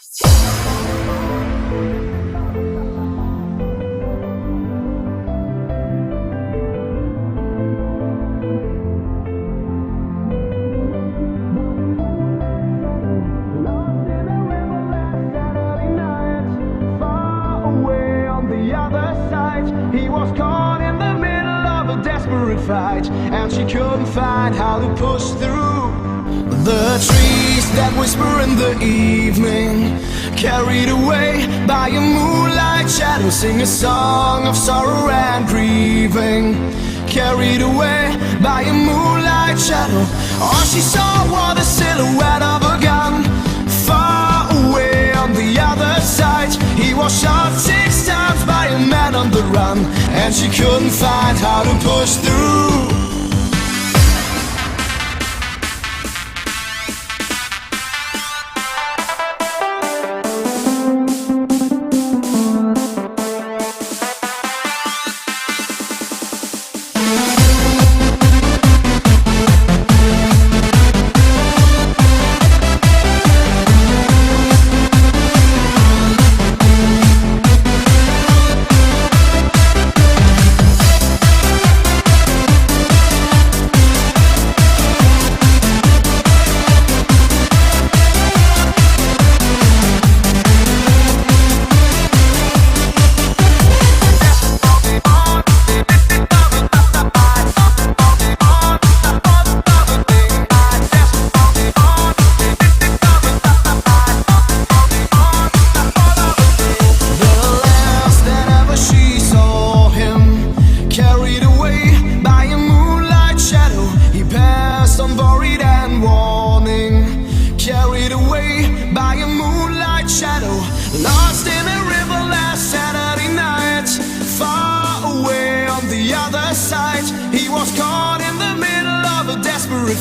He was caught in the middle of a desperate fight, and she couldn't find how to push through. The trees that whisper in the evening, carried away by a moonlight shadow, sing a song of sorrow and grieving. Carried away by a moonlight shadow, all she saw was the silhouette of a gun. Far away on the other side, he was shot 6 times by a man on the run, and she couldn't find how to push through.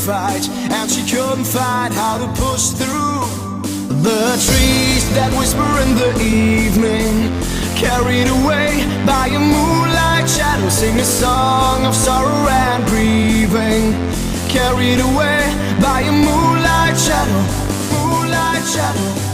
Fight, and she couldn't find how to push through. The trees that whisper in the evening, carried away by a moonlight shadow, sing a song of sorrow and grieving. Carried away by a moonlight shadow, moonlight shadow.